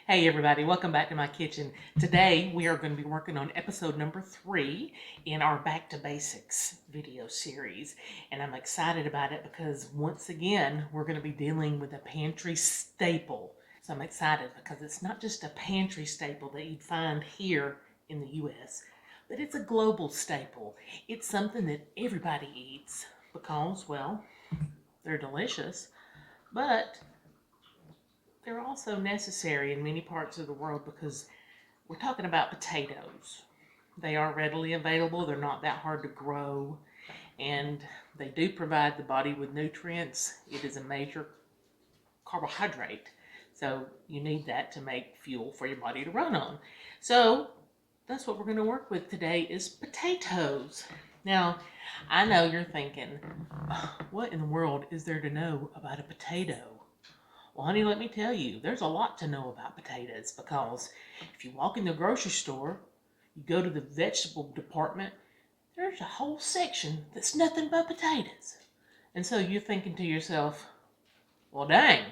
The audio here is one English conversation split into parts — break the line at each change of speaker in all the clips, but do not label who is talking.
Hey everybody, welcome back to my kitchen. Today we are going to be working on episode number 3 in our Back to Basics video series. And I'm excited about it because once again we're going to be dealing with a pantry staple. So I'm excited because it's not just a pantry staple that you'd find here in the US, but it's a global staple. It's something that everybody eats because, well, they're delicious, but they're also necessary in many parts of the world because we're talking about potatoes. They are readily available, they're not that hard to grow, and they do provide the body with nutrients. It is a major carbohydrate, so you need that to make fuel for your body to run on. So that's what we're going to work with today is potatoes. Now, I know you're thinking, what in the world is there to know about a potato? Well, honey, let me tell you, there's a lot to know about potatoes because if you walk in the grocery store, you go to the vegetable department, there's a whole section that's nothing but potatoes. And so you're thinking to yourself, well, dang,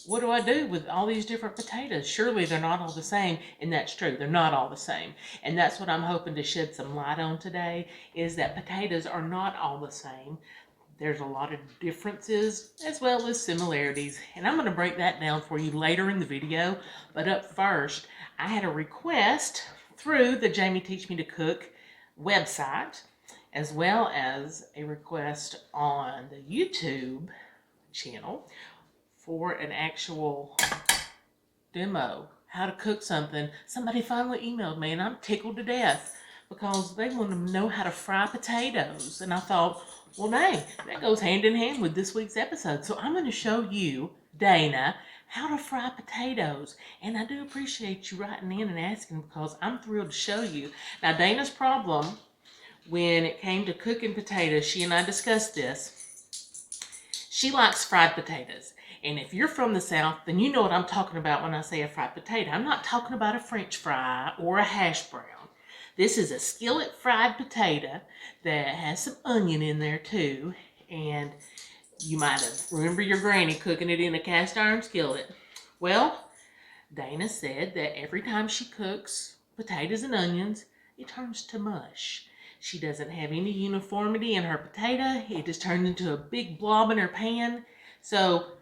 what do I do with all these different potatoes? Surely they're not all the same. And that's true, they're not all the same. And that's what I'm hoping to shed some light on today, is that potatoes are not all the same. There's a lot of differences as well as similarities, and I'm going to break that down for you later in the video. But up first, I had a request through the Jamie Teach Me to Cook website, as well as a request on the YouTube channel for an actual demo, how to cook something. Somebody finally emailed me, and I'm tickled to death because they want to know how to fry potatoes. And I thought, well, dang, that goes hand in hand with this week's episode. So I'm going to show you, Dana, how to fry potatoes. And I do appreciate you writing in and asking because I'm thrilled to show you. Now, Dana's problem when it came to cooking potatoes, she and I discussed this. She likes fried potatoes. And if you're from the South, then you know what I'm talking about when I say a fried potato. I'm not talking about a French fry or a hash brown. This is a skillet fried potato that has some onion in there too. And you might have remember your granny cooking it in a cast iron skillet. Well, Dana said that every time she cooks potatoes and onions, it turns to mush. She doesn't have any uniformity in her potato. It just turns into a big blob in her pan. So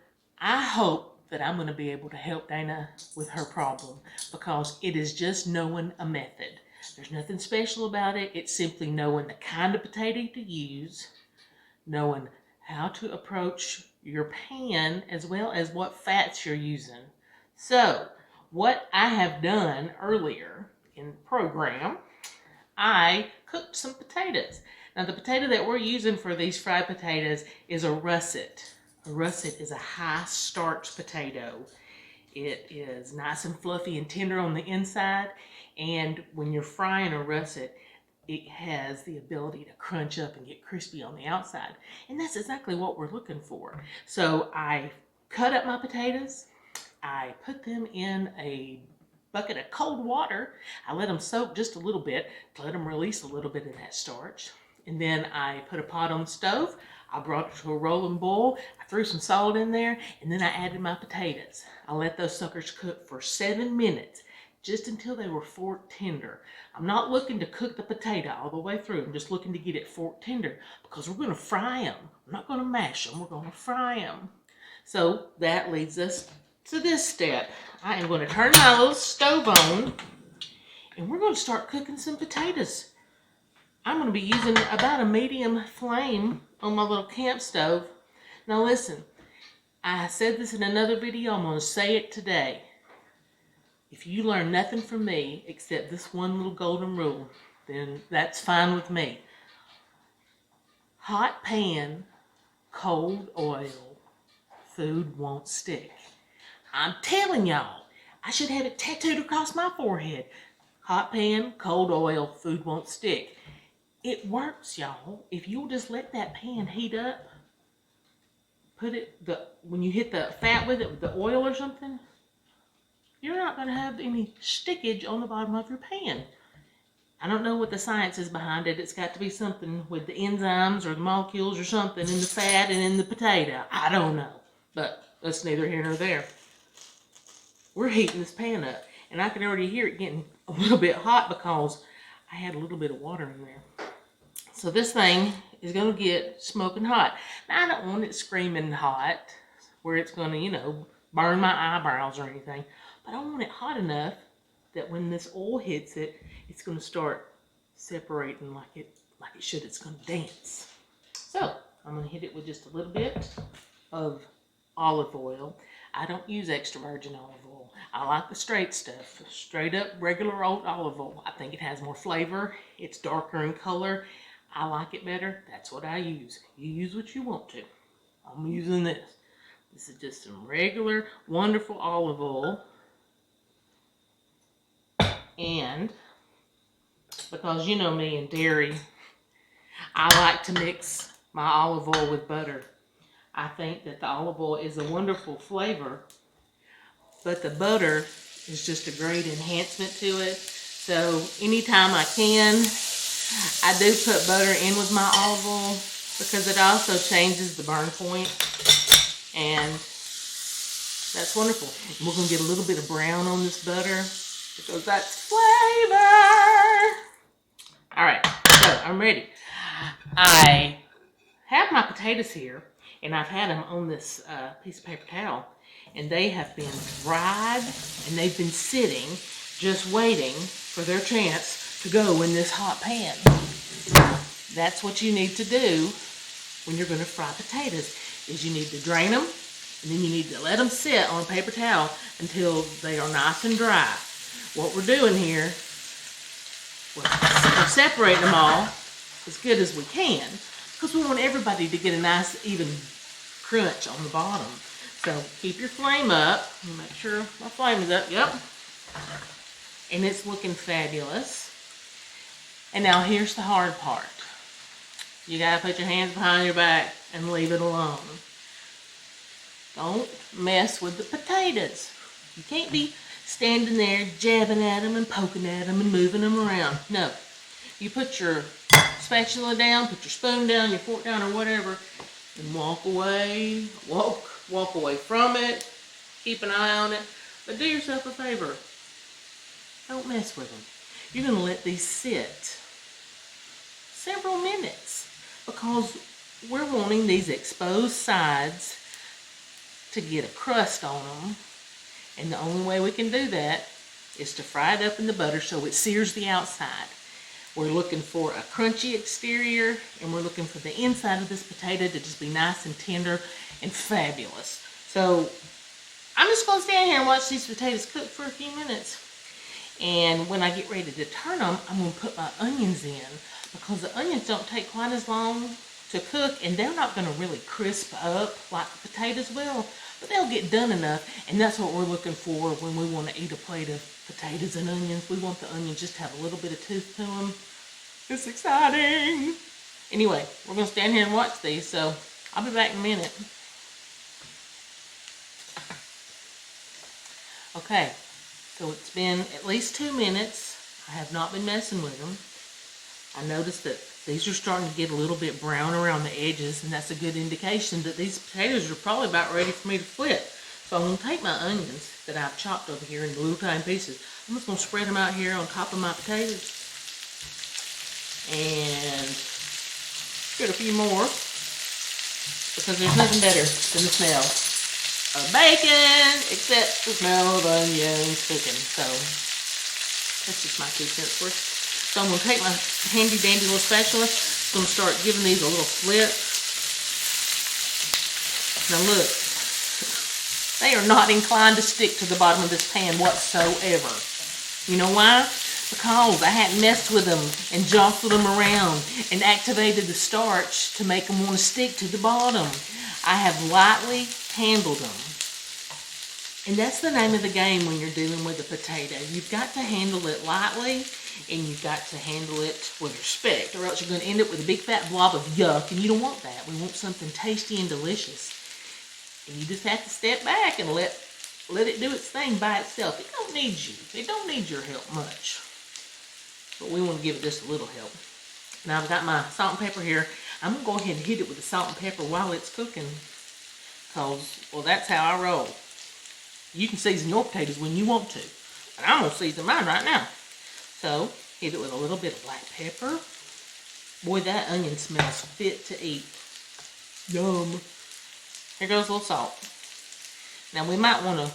I hope that I'm going to be able to help Dana with her problem because it is just knowing a method. There's nothing special about it. It's simply knowing the kind of potato to use, knowing how to approach your pan, as well as what fats you're using. So, what I have done earlier in the program, I cooked some potatoes. Now, the potato that we're using for these fried potatoes is a russet. A russet is a high starch potato. It is nice and fluffy and tender on the inside. And when you're frying a russet, it has the ability to crunch up and get crispy on the outside. And that's exactly what we're looking for. So I cut up my potatoes. I put them in a bucket of cold water. I let them soak just a little bit to let them release a little bit of that starch. And then I put a pot on the stove. I brought it to a rolling boil. I threw some salt in there, and then I added my potatoes. I let those suckers cook for 7 minutes, just until they were fork tender. I'm not looking to cook the potato all the way through. I'm just looking to get it fork tender because we're going to fry them. I'm not going to mash them. We're going to fry them. So that leads us to this step. I am going to turn my little stove on, and we're going to start cooking some potatoes. I'm going to be using about a medium flame on my little camp stove. Now listen, I said this in another video. I'm going to say it today. If you learn nothing from me except this one little golden rule, then that's fine with me. Hot pan, cold oil, food won't stick. I'm telling y'all, I should have it tattooed across my forehead. Hot pan, cold oil, food won't stick. It works, y'all. If you'll just let that pan heat up, when you hit the fat with it, with the oil or something, you're not going to have any stickage on the bottom of your pan. I don't know what the science is behind it. It's got to be something with the enzymes or the molecules or something in the fat and in the potato. I don't know. But that's neither here nor there. we're heating this pan up. And I can already hear it getting a little bit hot because I had a little bit of water in there. So this thing is going to get smoking hot. Now, I don't want it screaming hot where it's going to, you know, burn my eyebrows or anything. But I want it hot enough that when this oil hits it, it's going to start separating like it should. It's going to dance. So I'm going to hit it with just a little bit of olive oil. I don't use extra virgin olive oil. I like the straight stuff, straight up regular old olive oil. I think it has more flavor. It's darker in color. I like it better. That's what I use. You use what you want to. I'm using this. This is just some regular, wonderful olive oil. And because you know me and dairy, I like to mix my olive oil with butter. I think that the olive oil is a wonderful flavor, but the butter is just a great enhancement to it. So anytime I can, I do put butter in with my olive oil because it also changes the burn point, and that's wonderful. And we're going to get a little bit of brown on this butter because that's flavor. All right, so I'm ready. I have my potatoes here, and I've had them on this piece of paper towel, and they have been dried, and they've been sitting, just waiting for their chance to go in this hot pan. That's what you need to do when you're going to fry potatoes, is you need to drain them, and then you need to let them sit on a paper towel until they are nice and dry. What we're doing here, we're separating them all as good as we can, because we want everybody to get a nice even crunch on the bottom. So keep your flame up. Make sure my flame is up. Yep. And it's looking fabulous. And now here's the hard part. You gotta put your hands behind your back and leave it alone. Don't mess with the potatoes. You can't be standing there jabbing at them and poking at them and moving them around. No. You put your spatula down, put your spoon down, your fork down, or whatever, and walk away. Walk away from it. Keep an eye on it. But do yourself a favor. Don't mess with them. You're going to let these sit several minutes because we're wanting these exposed sides to get a crust on them. And the only way we can do that is to fry it up in the butter so it sears the outside. We're looking for a crunchy exterior, and we're looking for the inside of this potato to just be nice and tender and fabulous. So I'm just going to stand here and watch these potatoes cook for a few minutes. And when I get ready to turn them, I'm going to put my onions in, because the onions don't take quite as long to cook, and they're not going to really crisp up like the potatoes will, but they'll get done enough. And that's what we're looking for when we want to eat a plate of potatoes and onions. We want the onions just to have a little bit of tooth to them. It's exciting. Anyway, we're going to stand here and watch these, so I'll be back in a minute. Okay, so it's been at least 2 minutes. I have not been messing with them. I noticed that these are starting to get a little bit brown around the edges, and that's a good indication that these potatoes are probably about ready for me to flip. So I'm going to take my onions that I've chopped over here into little tiny pieces. I'm just going to spread them out here on top of my potatoes. And get a few more, because there's nothing better than the smell of bacon, except the smell of onions cooking. So that's just my 2 cents worth. So I'm going to take my handy dandy little spatula. I'm going to start giving these a little flip. Now look, they are not inclined to stick to the bottom of this pan whatsoever. You know why? Because I hadn't messed with them and jostled them around and activated the starch to make them want to stick to the bottom. I have lightly handled them. And that's the name of the game when you're dealing with a potato. You've got to handle it lightly, and you've got to handle it with respect, or else you're going to end up with a big fat blob of yuck, and you don't want that. We want something tasty and delicious. And you just have to step back and let it do its thing by itself. It don't need you. It don't need your help much. But we want to give it just a little help. Now I've got my salt and pepper here. I'm going to go ahead and hit it with the salt and pepper while it's cooking. Because, well, that's how I roll. You can season your potatoes when you want to. And I'm going to season mine right now. So, hit it with a little bit of black pepper. Boy, that onion smells fit to eat. Yum. Here goes a little salt. Now, we might want to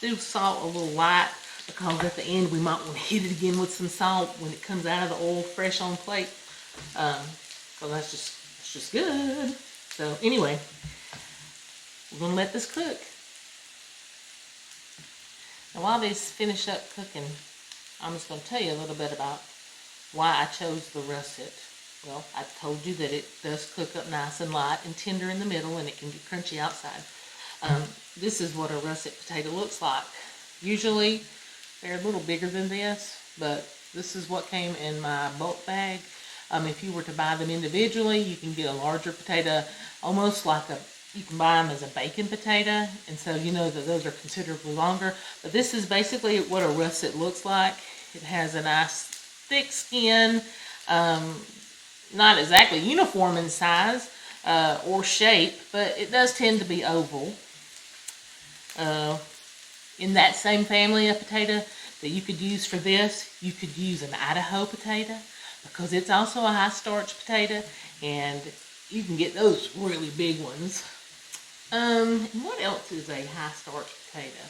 do salt a little light because at the end we might want to hit it again with some salt when it comes out of the oil fresh on plate. So that's just good. So anyway, we're going to let this cook. Now while these finish up cooking, I'm just going to tell you a little bit about why I chose the russet. Well, I told you that it does cook up nice and light and tender in the middle, and it can get crunchy outside. This is what a russet potato looks like. Usually they're a little bigger than this, but this is what came in my bulk bag. If you were to buy them individually, you can get a larger potato, almost like you can buy them as a bacon potato, and so you know that those are considerably longer. But this is basically what a russet looks like. It has a nice thick skin, not exactly uniform in size or shape, but it does tend to be oval. In that same family of potato that you could use for this, you could use an Idaho potato because it's also a high starch potato, and you can get those really big ones. What else is a high starch potato?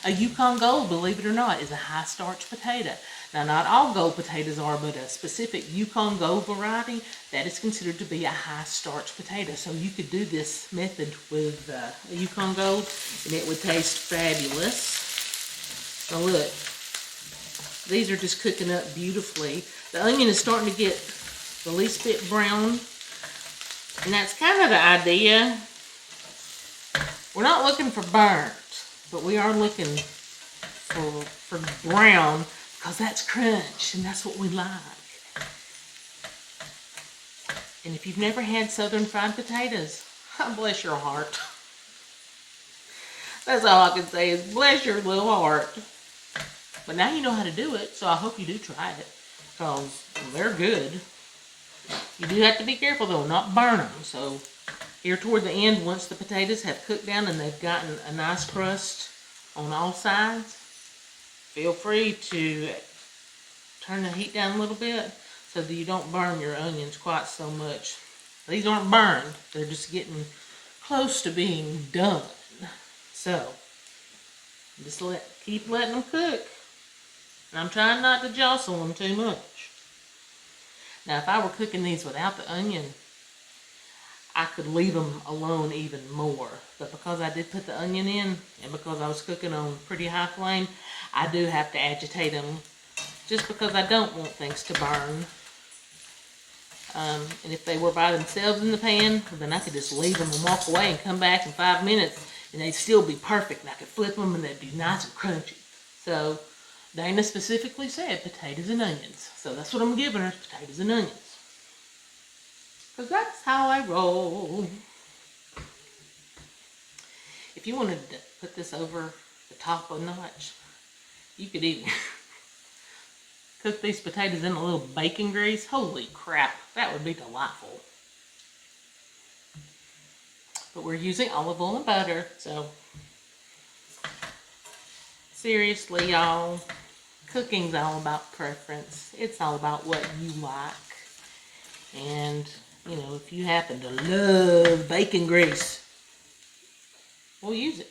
A Yukon Gold, believe it or not, is a high starch potato. Now, not all gold potatoes are, but a specific Yukon Gold variety, that is considered to be a high starch potato. So you could do this method with a Yukon Gold, and it would taste fabulous. Now look, these are just cooking up beautifully. The onion is starting to get the least bit brown, and that's kind of the idea. We're not looking for burnt, but we are looking for brown, because that's crunch, and that's what we like. And if you've never had southern fried potatoes, bless your heart. That's all I can say is bless your little heart. But now you know how to do it, so I hope you do try it, because they're good. You do have to be careful, though, not burn them. So here toward the end, once the potatoes have cooked down and they've gotten a nice crust on all sides, feel free to turn the heat down a little bit so that you don't burn your onions quite so much. These aren't burned, they're just getting close to being done. So just keep letting them cook. And I'm trying not to jostle them too much. Now, if I were cooking these without the onion, I could leave them alone even more. But because I did put the onion in, and because I was cooking on pretty high flame, I do have to agitate them just because I don't want things to burn. And if they were by themselves in the pan, then I could just leave them and walk away and come back in 5 minutes, and they'd still be perfect. And I could flip them, and they'd be nice and crunchy. So Dana specifically said potatoes and onions. So that's what I'm giving her, potatoes and onions. Because that's how I roll. If you wanted to put this over the top a notch, you could even cook these potatoes in a little bacon grease. Holy crap, that would be delightful. But we're using olive oil and butter, so seriously, y'all, cooking's all about preference. It's all about what you like. And, you know, if you happen to love bacon grease, we'll use it.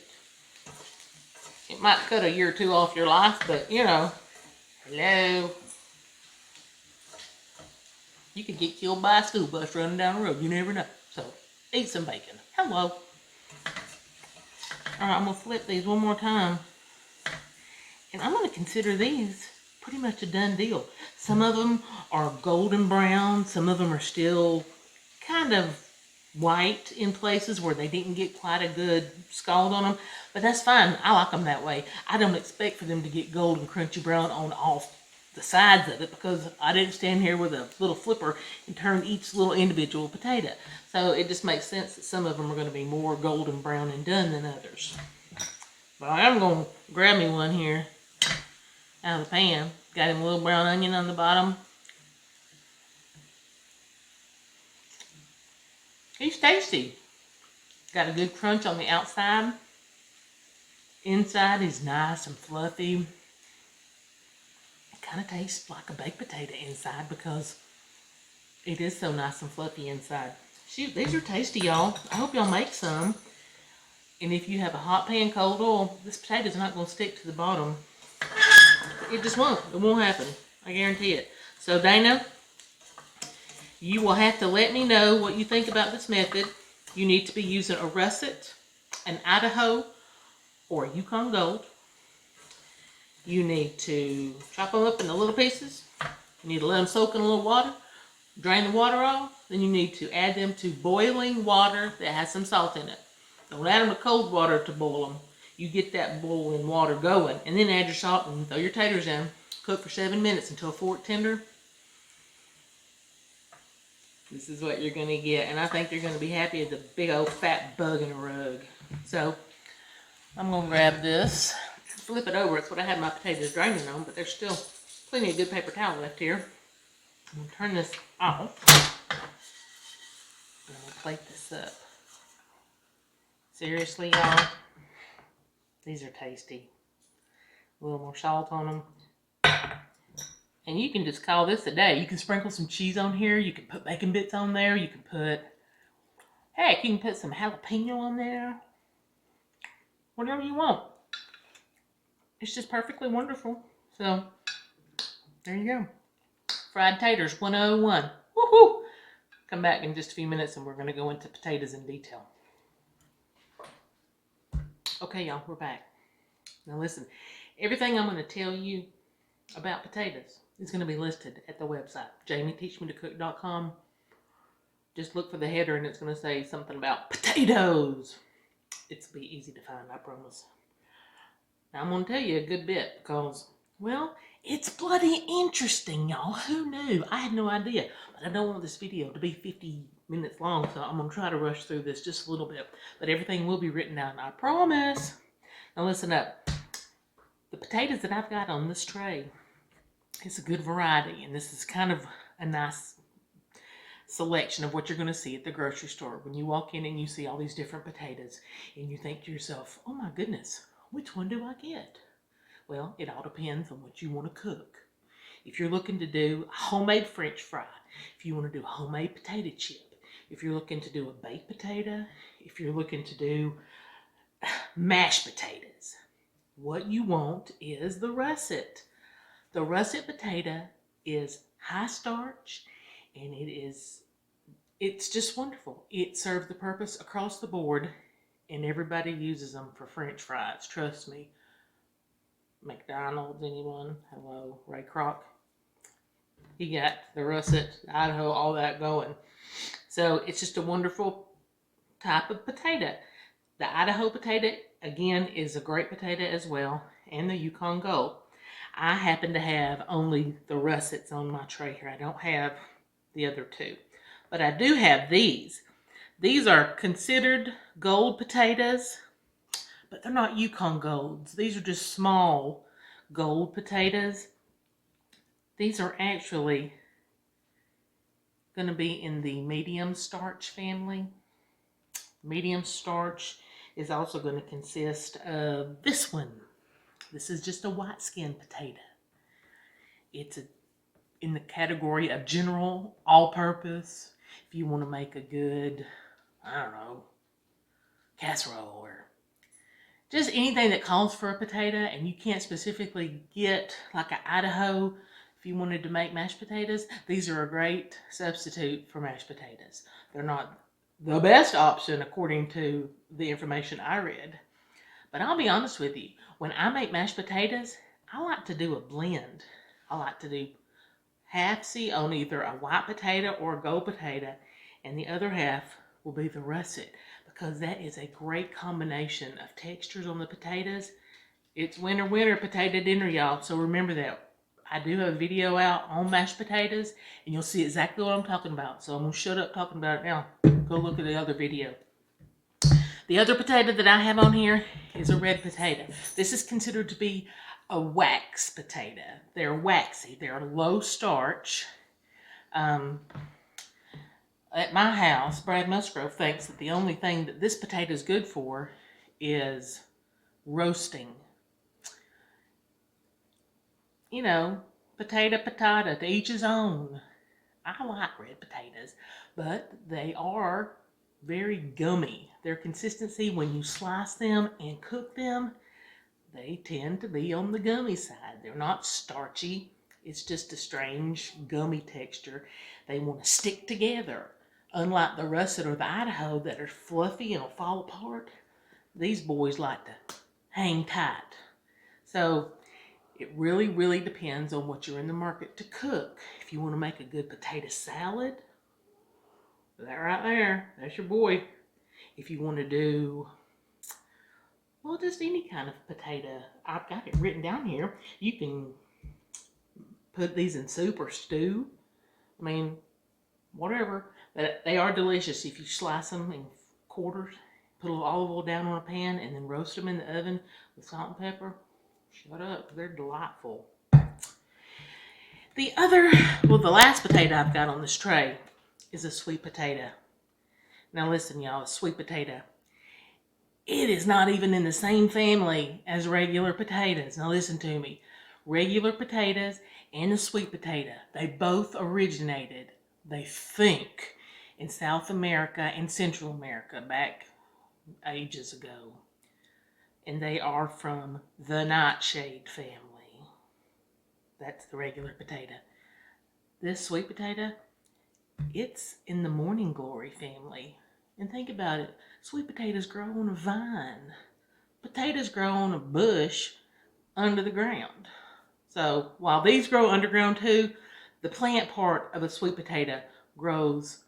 It might cut a year or two off your life, but, you know, hello. You could get killed by a school bus running down the road. You never know. So, eat some bacon. Hello. Alright, I'm going to flip these one more time. And I'm going to consider these pretty much a done deal. Some of them are golden brown. Some of them are still kind of white in places where they didn't get quite a good scald on them. But that's fine. I like them that way. I don't expect for them to get golden crunchy brown on all the sides of it, because I didn't stand here with a little flipper and turn each little individual potato. So it just makes sense that some of them are going to be more golden brown and done than others. But I'm going to grab me one here out of the pan. Got him a little brown onion on the bottom. He's tasty. Got a good crunch on the outside. Inside is nice and fluffy. It kind of tastes like a baked potato inside because it is so nice and fluffy inside. Shoot, these are tasty, y'all. I hope y'all make some. And if you have a hot pan, cold oil, this potato's not going to stick to the bottom. It just won't. It won't happen. I guarantee it. So, Dana, you will have to let me know what you think about this method. You need to be using a russet, an Idaho, or a Yukon Gold. You need to chop them up into little pieces. You need to let them soak in a little water. Drain the water off. Then you need to add them to boiling water that has some salt in it. Don't add them to cold water to boil them. You get that boiling water going, and then add your salt and throw your taters in. Cook for 7 minutes until fork tender. This is what you're going to get, and I think you're going to be happy as a big old fat bug in a rug. So, I'm going to grab this, flip it over. It's what I had my potatoes draining on, but there's still plenty of good paper towel left here. I'm going to turn this off. I'm going to plate this up. Seriously, y'all, these are tasty. A little more salt on them. And you can just call this a day. You can sprinkle some cheese on here. You can put bacon bits on there. You can put, heck, you can put some jalapeno on there. Whatever you want. It's just perfectly wonderful. So, there you go. Fried taters 101. Woohoo! Come back in just a few minutes and we're going to go into potatoes in detail. Okay, y'all, we're back. Now listen, everything I'm going to tell you about potatoes is going to be listed at the website, jamieteachmetocook.com. Just look for the header and it's going to say something about potatoes. It'll be easy to find, I promise. Now I'm going to tell you a good bit because, well, it's bloody interesting, y'all. Who knew? I had no idea. But I don't want this video to be 50 minutes long, so I'm going to try to rush through this just a little bit. But everything will be written down, I promise. Now listen up. The potatoes that I've got on this tray is a good variety, and this is kind of a nice selection of what you're going to see at the grocery store. When you walk in and you see all these different potatoes, and you think to yourself, oh my goodness, which one do I get? Well, it all depends on what you want to cook. If you're looking to do a homemade French fry, if you want to do a homemade potato chip, if you're looking to do a baked potato, if you're looking to do mashed potatoes, what you want is the russet. The russet potato is high starch, and it's just wonderful. It serves the purpose across the board, and everybody uses them for French fries. Trust me. McDonald's, anyone? Hello, Ray Kroc. He got the russet, Idaho, all that going. So it's just a wonderful type of potato. The Idaho potato, again, is a great potato as well, and the Yukon Gold. I happen to have only the russets on my tray here. I don't have the other two. But I do have these. These are considered gold potatoes, but they're not Yukon Golds. These are just small gold potatoes. These are actually going to be in the medium starch family. Medium starch is also going to consist of this one. This is just a white skin potato. It's in the category of general, all-purpose. If you want to make a good, I don't know, casserole or just anything that calls for a potato, and you can't specifically get like an Idaho. If you wanted to make mashed potatoes, these are a great substitute for mashed potatoes. They're not the best option according to the information I read. But I'll be honest with you, when I make mashed potatoes, I like to do a blend. I like to do half-see on either a white potato or a gold potato, and the other half will be the russet, because that is a great combination of textures on the potatoes. It's winter potato dinner, y'all, so remember that. I do have a video out on mashed potatoes, and you'll see exactly what I'm talking about. So I'm going to shut up talking about it now. Go look at the other video. The other potato that I have on here is a red potato. This is considered to be a wax potato. They're waxy. They're low starch. At my house, Brad Musgrove thinks that the only thing that this potato is good for is roasting. You know, potato, to each his own. I like red potatoes, but they are very gummy. Their consistency when you slice them and cook them, they tend to be on the gummy side. They're not starchy. It's just a strange gummy texture. They want to stick together. Unlike the russet or the Idaho that are fluffy and will fall apart, these boys like to hang tight. So it really, really depends on what you're in the market to cook. If you want to make a good potato salad, that right there, that's your boy. If you want to do, well, just any kind of potato, I've got it written down here. You can put these in soup or stew. I mean, whatever. But they are delicious if you slice them in quarters, put a little olive oil down on a pan, and then roast them in the oven with salt and pepper. Shut up, they're delightful. The last potato I've got on this tray is a sweet potato. Now listen, y'all, a sweet potato. It is not even in the same family as regular potatoes. Now listen to me. Regular potatoes and the sweet potato, they both originated, they think, in South America and Central America back ages ago. And they are from the nightshade family. That's the regular potato. This sweet potato, it's in the morning glory family. And think about it. Sweet potatoes grow on a vine. Potatoes grow on a bush under the ground. So while these grow underground too, the plant part of a sweet potato grows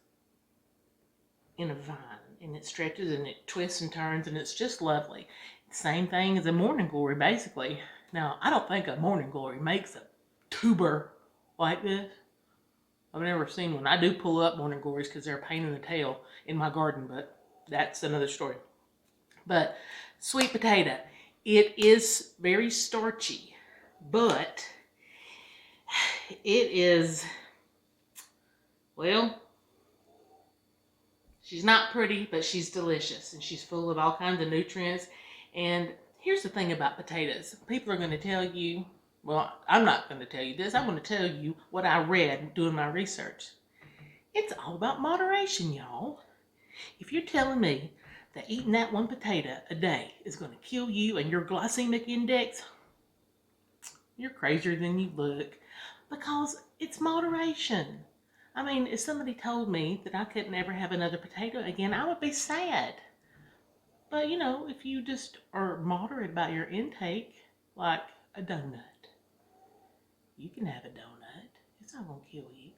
in a vine. And it stretches and it twists and turns and it's just lovely. Same thing as a morning glory basically. Now, I don't think a morning glory makes a tuber like this. I've never seen one. I do pull up morning glories because they're a pain in the tail in my garden, but that's another story. But sweet potato, it is very starchy, but it is, well, she's not pretty, but she's delicious, and she's full of all kinds of nutrients. And here's the thing about potatoes. People are going to tell you, well, I'm not going to tell you this. I'm going to tell you what I read doing my research. It's all about moderation, y'all. If you're telling me that eating that one potato a day is going to kill you and your glycemic index, you're crazier than you look, because it's moderation. I mean, if somebody told me that I could never have another potato again, I would be sad. But, you know, if you just are moderate about your intake, like a donut, you can have a donut. It's not going to kill you.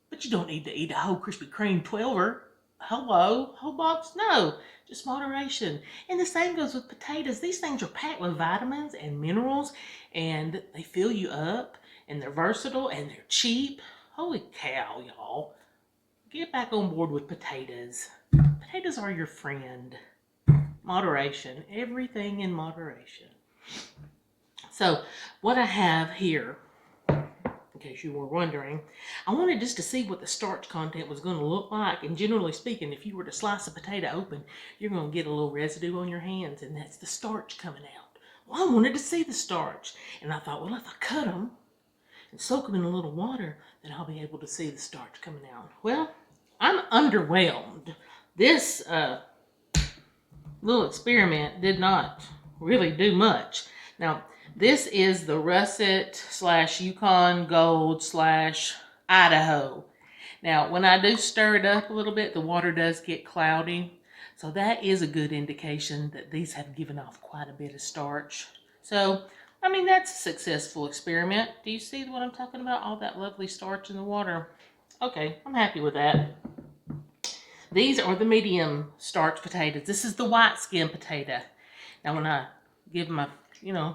But you don't need to eat a whole Krispy Kreme 12er. Hello, whole box? No, just moderation. And the same goes with potatoes. These things are packed with vitamins and minerals, and they fill you up, and they're versatile, and they're cheap. Holy cow, y'all. Get back on board with potatoes. Potatoes are your friend. Moderation. Everything in moderation. So, what I have here, in case you were wondering, I wanted just to see what the starch content was going to look like. And generally speaking, if you were to slice a potato open, you're going to get a little residue on your hands, and that's the starch coming out. Well, I wanted to see the starch, and I thought, well, if I cut them and soak them in a little water, then I'll be able to see the starch coming out. Well, I'm underwhelmed. This little experiment did not really do much. Now, this is the russet / Yukon Gold / Idaho. Now, when I do stir it up a little bit, the water does get cloudy. So that is a good indication that these have given off quite a bit of starch. So, I mean, that's a successful experiment. Do you see what I'm talking about? All that lovely starch in the water. Okay, I'm happy with that. These are the medium starch potatoes. This is the white skin potato. Now, when I give them a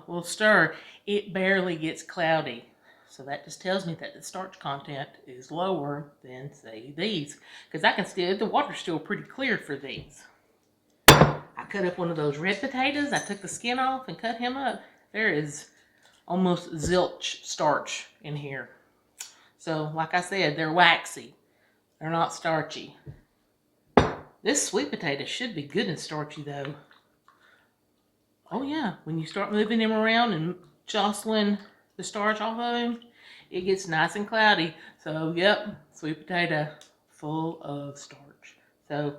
little stir, it barely gets cloudy. So that just tells me that the starch content is lower than, say, these. Because I can still, the water's still pretty clear for these. I cut up one of those red potatoes. I took the skin off and cut him up. There is almost zilch starch in here. So, like I said, they're waxy. They're not starchy. This sweet potato should be good and starchy, though. Oh yeah, when you start moving them around and jostling the starch off of him, it gets nice and cloudy. So yep, sweet potato full of starch. So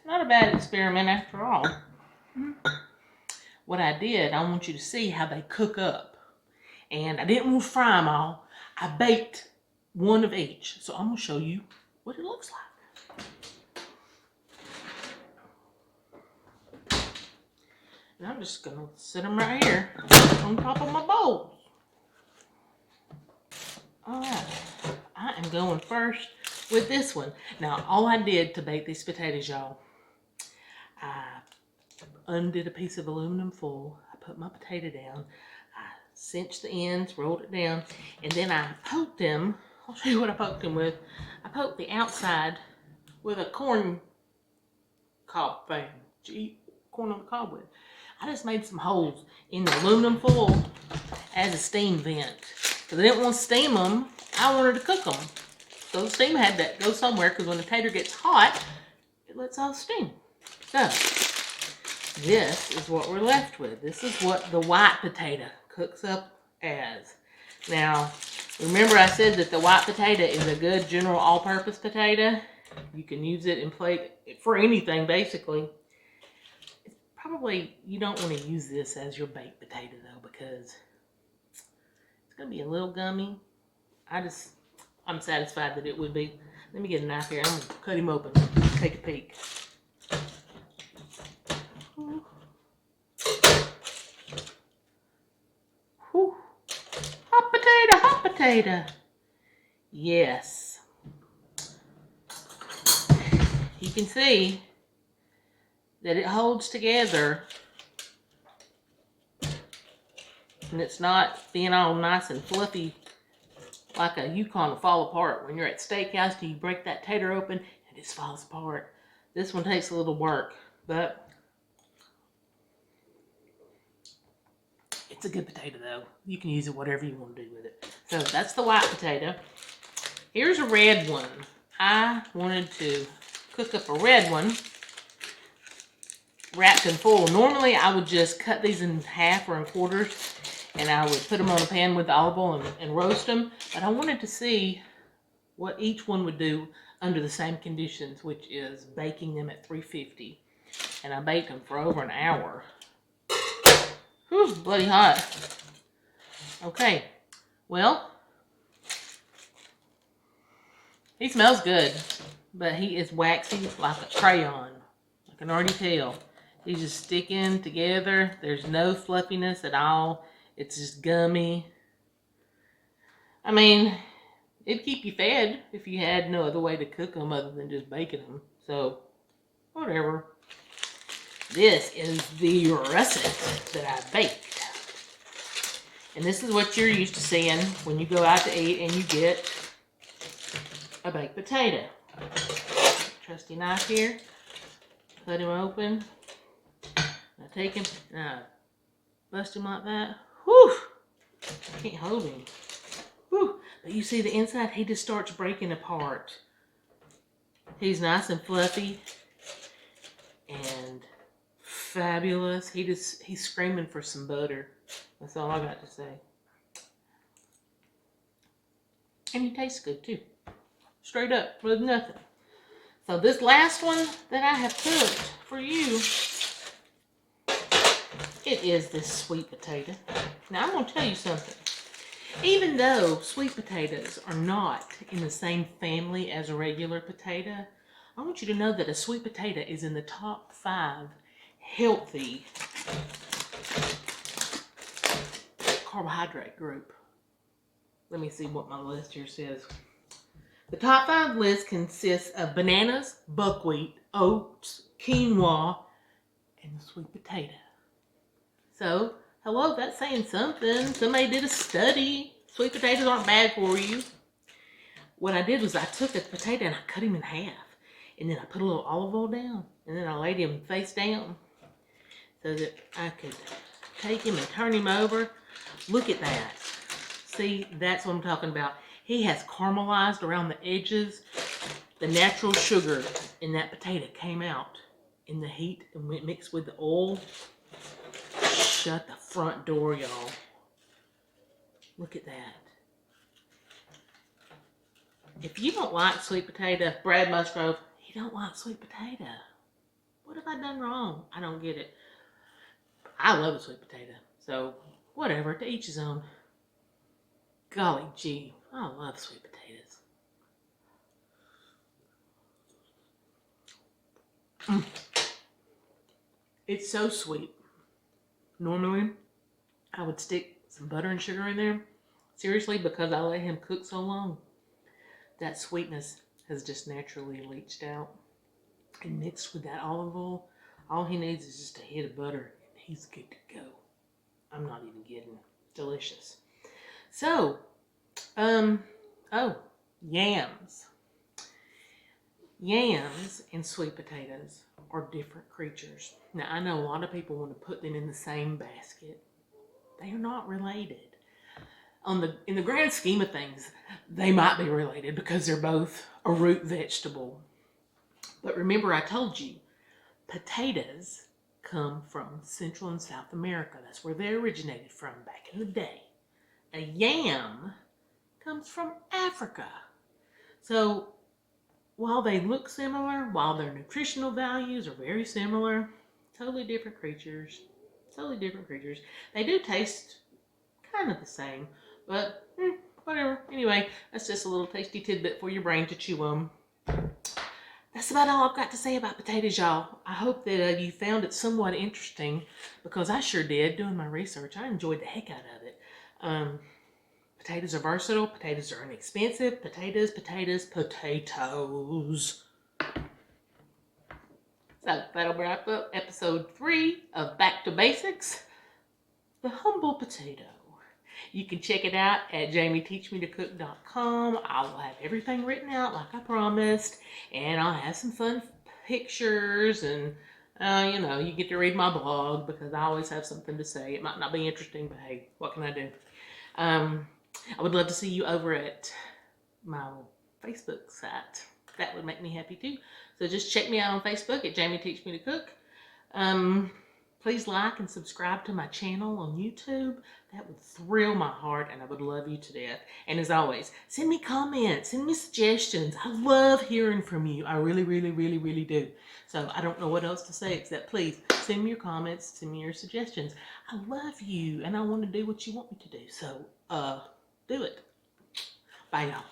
not a bad experiment after all. What I did, I want you to see how they cook up. And I didn't want to fry them all. I baked one of each. So I'm going to show you what it looks like. And I'm just going to set them right here on top of my bowl. Alright, I am going first with this one. Now, all I did to bake these potatoes, y'all, I undid a piece of aluminum foil. I put my potato down. I cinched the ends, rolled it down, and then I poked them. I'll show you what I poked them with. I poked the outside with a corn cob thing. Corn on the cob with. I just made some holes in the aluminum foil as a steam vent. Because I didn't want to steam them, I wanted to cook them. So the steam had to go somewhere, because when the tater gets hot, it lets out steam. So, this is what we're left with. This is what the white potato cooks up as. Now, remember I said that the white potato is a good general all-purpose potato. You can use it in plate for anything, basically. It's probably, you don't want to use this as your baked potato, though, because it's going to be a little gummy. I'm satisfied that it would be. Let me get a knife here. I'm going to cut him open. Take a peek. Whew. Hot potato, hot potato. Yes. You can see that it holds together. And it's not being all nice and fluffy like a Yukon will fall apart. When you're at steakhouse, you break that tater open and it just falls apart. This one takes a little work, but it's a good potato though. You can use it whatever you want to do with it. So that's the white potato. Here's a red one. I wanted to cook up a red one wrapped in foil. Normally I would just cut these in half or in quarters and I would put them on a pan with the olive oil and roast them. But I wanted to see what each one would do under the same conditions, which is baking them at 350. And I baked them for over an hour. Whew, bloody hot. Okay, well, he smells good, but he is waxy like a crayon. I can already tell. He's just sticking together. There's no fluffiness at all. It's just gummy. I mean, it'd keep you fed if you had no other way to cook them other than just baking them. So, whatever. This is the russet that I baked. And this is what you're used to seeing when you go out to eat and you get a baked potato. Trusty knife here. Cut him open. I take him and I bust him like that. Whew! I can't hold him. Whew! But you see the inside, he just starts breaking apart. He's nice and fluffy and fabulous. He's screaming for some butter. That's all I got to say. And he tastes good too. Straight up, with nothing. So this last one that I have cooked for you, it is this sweet potato. Now I'm going to tell you something. Even though sweet potatoes are not in the same family as a regular potato, I want you to know that a sweet potato is in the top 5 healthy carbohydrate group. Let me see what my list here says. The top 5 list consists of bananas, buckwheat, oats, quinoa, and the sweet potato. So, hello, that's saying something. Somebody did a study. Sweet potatoes aren't bad for you. What I did was I took a potato and I cut him in half. And then I put a little olive oil down. And then I laid him face down so that I could take him and turn him over. Look at that. See, that's what I'm talking about. He has caramelized around the edges. The natural sugar in that potato came out in the heat and went mixed with the oil. shut the front door, y'all. Look at that. If you don't like sweet potato, Brad Musgrove, you don't like sweet potato. What have I done wrong? I don't get it. I love a sweet potato. So, whatever, to each his own. Golly gee, I love sweet potatoes. It's so sweet. Normally, I would stick some butter and sugar in there. Seriously, because I let him cook so long, that sweetness has just naturally leached out. And mixed with that olive oil, all he needs is just a hit of butter, and he's good to go. I'm not even kidding. Delicious. So, yams. Yams and sweet potatoes are different creatures. Now, I know a lot of people want to put them in the same basket. They are not related. In the grand scheme of things, they might be related because they're both a root vegetable. But remember, I told you, potatoes come from Central and South America. That's where they originated from back in the day. A yam comes from Africa. So, while they look similar, while their nutritional values are very similar, totally different creatures. Totally different creatures. They do taste kind of the same, but whatever. Anyway, that's just a little tasty tidbit for your brain to chew on. That's about all I've got to say about potatoes, y'all. I hope that you found it somewhat interesting, because I sure did doing my research. I enjoyed the heck out of it. Potatoes are versatile. Potatoes are inexpensive. Potatoes. So that'll wrap up episode 3 of Back to Basics, the humble potato. You can check it out at jamieteachmetocook.com. I will have everything written out like I promised, and I'll have some fun pictures, and you get to read my blog because I always have something to say. It might not be interesting, but hey, what can I do? I would love to see you over at my Facebook site. That would make me happy too. So just check me out on Facebook at Jamie Teach Me to Cook. Please like and subscribe to my channel on YouTube. That would thrill my heart, and I would love you to death. And as always, send me comments, send me suggestions. I love hearing from you. I really, really, really, really do. So I don't know what else to say except please send me your comments, send me your suggestions. I love you, and I want to do what you want me to do. So, do it. Bye, y'all.